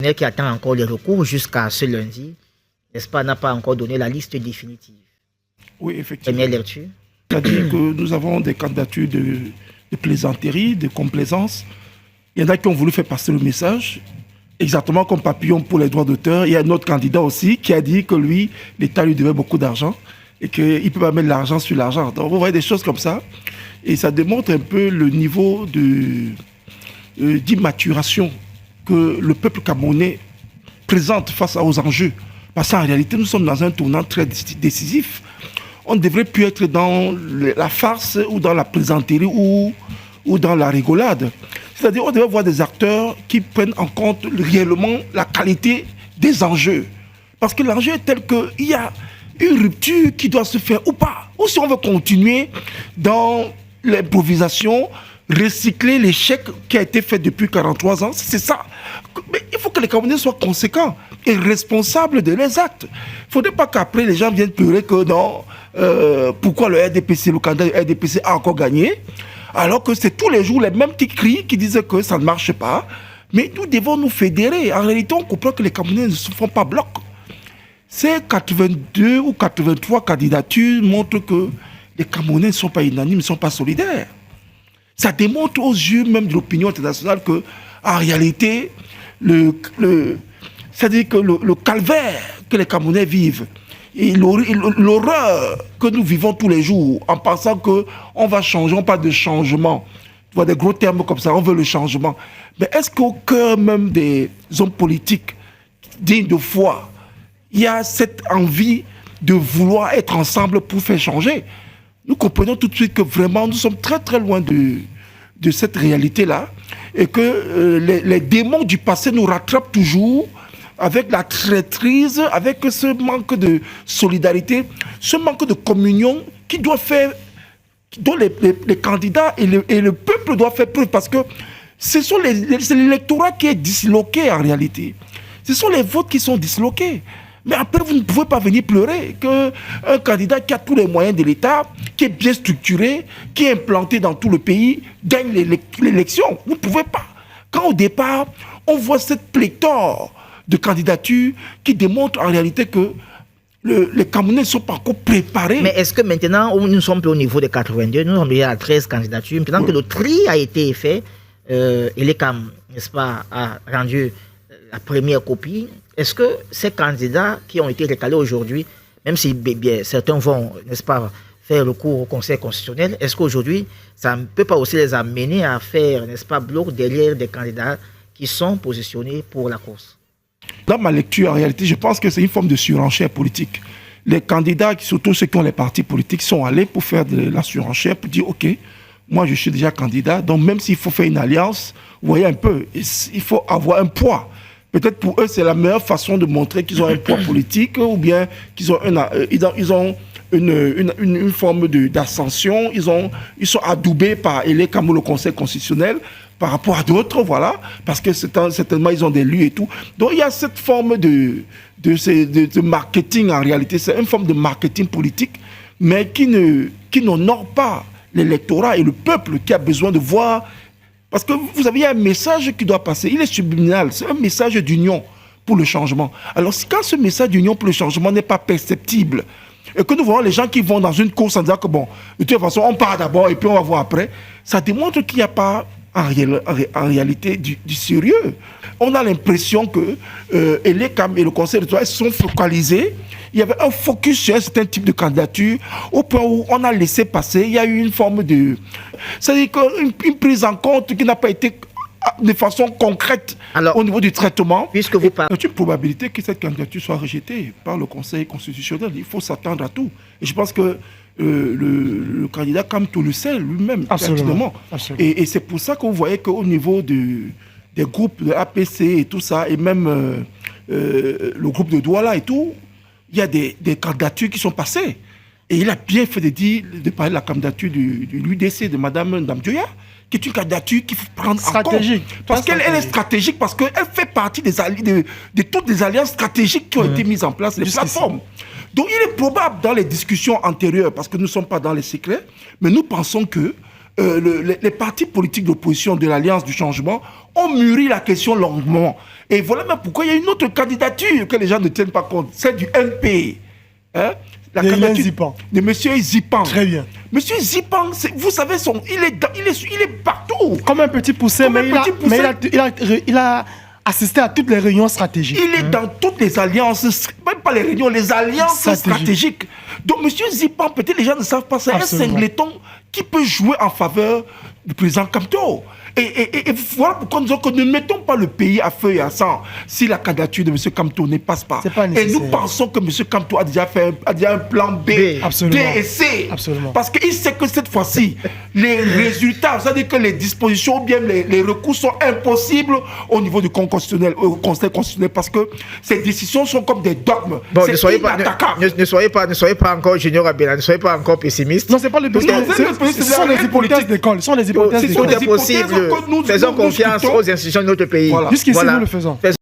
qui attend encore les recours jusqu'à ce lundi, n'est-ce pas, n'a pas encore donné la liste définitive. Oui, effectivement. Première lecture. C'est-à-dire que nous avons des candidatures de plaisanterie, de complaisance. Il y en a qui ont voulu faire passer le message, exactement comme Papillon pour les droits d'auteur. Il y a un autre candidat aussi qui a dit que lui, l'État lui devait beaucoup d'argent et qu'il ne peut pas mettre l'argent sur l'argent. Donc vous voyez des choses comme ça. Et ça démontre un peu le niveau d'immaturation que le peuple camerounais présente face aux enjeux. Parce qu'en réalité, nous sommes dans un tournant très décisif. On ne devrait plus être dans la farce ou dans la plaisanterie ou dans la rigolade. C'est-à-dire on devrait voir des acteurs qui prennent en compte réellement la qualité des enjeux. Parce que l'enjeu est tel qu'il y a une rupture qui doit se faire ou pas. Ou si on veut continuer dans l'improvisation, recycler l'échec qui a été fait depuis 43 ans, c'est ça. Mais il faut que les Camerounais soient conséquents et responsables de leurs actes. Il ne faudrait pas qu'après les gens viennent pleurer que non, pourquoi le RDPC, le candidat du RDPC a encore gagné, alors que c'est tous les jours les mêmes petits cris qui disent que ça ne marche pas. Mais nous devons nous fédérer. En réalité, on comprend que les Camerounais ne se font pas bloc. Ces 82 ou 83 candidatures montrent que les Camerounais ne sont pas unanimes, ne sont pas solidaires. Ça démontre aux yeux même de l'opinion internationale que, en réalité, c'est-à-dire que le calvaire que les Camerounais vivent et l'horreur que nous vivons tous les jours en pensant qu'on va changer, on parle de changement. Tu vois des gros termes comme ça, on veut le changement. Mais est-ce qu'au cœur même des hommes politiques dignes de foi, il y a cette envie de vouloir être ensemble pour faire changer? Nous comprenons tout de suite que vraiment nous sommes très très loin de cette réalité-là et que les démons du passé nous rattrapent toujours avec la traîtrise, avec ce manque de solidarité, ce manque de communion dont les candidats et le peuple doivent faire preuve parce que c'est l'électorat qui est disloqué en réalité. Ce sont les votes qui sont disloqués. Mais après, vous ne pouvez pas venir pleurer qu'un candidat qui a tous les moyens de l'État, qui est bien structuré, qui est implanté dans tout le pays, gagne l'élection. Vous ne pouvez pas. Quand au départ, on voit cette pléthore de candidatures qui démontrent en réalité que les Camerounais ne sont pas encore préparés. Mais est-ce que maintenant, où nous sommes au niveau des 82, nous sommes déjà à 13 candidatures, maintenant que le tri a été fait, et les CAM, n'est-ce pas, a rendu la première copie, est-ce que ces candidats qui ont été recalés aujourd'hui, même si bien, certains vont, n'est-ce pas, faire recours au Conseil constitutionnel, est-ce qu'aujourd'hui, ça ne peut pas aussi les amener à faire, n'est-ce pas, bloc derrière des candidats qui sont positionnés pour la course? Dans ma lecture, en réalité, je pense que c'est une forme de surenchère politique. Les candidats, surtout ceux qui ont les partis politiques, sont allés pour faire de la surenchère, pour dire, OK, moi je suis déjà candidat, donc même s'il faut faire une alliance, vous voyez un peu, il faut avoir un poids. Peut-être pour eux, c'est la meilleure façon de montrer qu'ils ont un poids politique ou bien qu'ils ont une forme d'ascension. Ils sont adoubés par comme le Conseil constitutionnel par rapport à d'autres, voilà, parce que certainement ils ont des lieux et tout. Donc il y a cette forme de marketing en réalité. C'est une forme de marketing politique, mais qui n'honore pas l'électorat et le peuple qui a besoin de voir. Parce que vous avez un message qui doit passer, il est subliminal, c'est un message d'union pour le changement. Alors quand ce message d'union pour le changement n'est pas perceptible, et que nous voyons les gens qui vont dans une course en disant que bon, de toute façon on part d'abord et puis on va voir après, ça démontre qu'il n'y a pas en réalité du sérieux. On a l'impression que l'ECAM et le Conseil d'étoiles sont focalisés. Il y avait un focus sur un certain type de candidature au point où on a laissé passer. Il y a eu une forme de... C'est-à-dire une prise en compte qui n'a pas été de façon concrète. Alors, au niveau du traitement. Puisque vous parlez... Il y a une probabilité que cette candidature soit rejetée par le Conseil constitutionnel. Il faut s'attendre à tout. Et je pense que le candidat Kamto le sait lui-même. Absolument. Et c'est pour ça que vous voyez qu'au niveau des groupes de APC et tout ça, et même le groupe de Douala et tout, il y a des candidatures qui sont passées. Et il a bien fait de parler de la candidature de l'UDC, de Mme Ndamdioya, qui est une candidature qu'il faut prendre en compte. Parce qu'elle est stratégique, parce qu'elle fait partie de toutes les alliances stratégiques qui ont été mises en place, les plateformes. Donc il est probable dans les discussions antérieures, parce que nous ne sommes pas dans les secrets, mais nous pensons que les partis politiques d'opposition de l'Alliance du Changement ont mûri la question longuement. Et voilà même pourquoi il y a une autre candidature que les gens ne tiennent pas compte, celle du MP. Hein? La candidature Zipan. de M. Zipan. Très bien. M. Zipan, vous savez, il est partout. Comme un petit poussin, Comme mais, un petit poussin. il a assisté à toutes les réunions stratégiques. Il est dans toutes les alliances, même pas les réunions, les alliances stratégiques. Donc, M. Zipan, peut-être les gens ne savent pas, c'est un singleton qui peut jouer en faveur du président Kamto. Et voilà pourquoi nous disons que ne mettons pas le pays à feu et à sang si la candidature de M. Kamto ne passe pas. Et nous pensons que M. Kamto a déjà un plan B, D et C. Absolument. Parce qu'il sait que cette fois-ci, les résultats, c'est-à-dire que les dispositions ou bien les recours sont impossibles au niveau du Conseil constitutionnel parce que ces décisions sont comme des dogmes. Bon, ne soyez pas encore Junior Abela, ne soyez pas encore pessimiste. Non, c'est pas le pessimiste. Ce sont les hypothèses d'école. Ce sont les hypothèses d'école. Faisons confiance aux institutions de notre pays. Jusqu'ici, nous le faisons.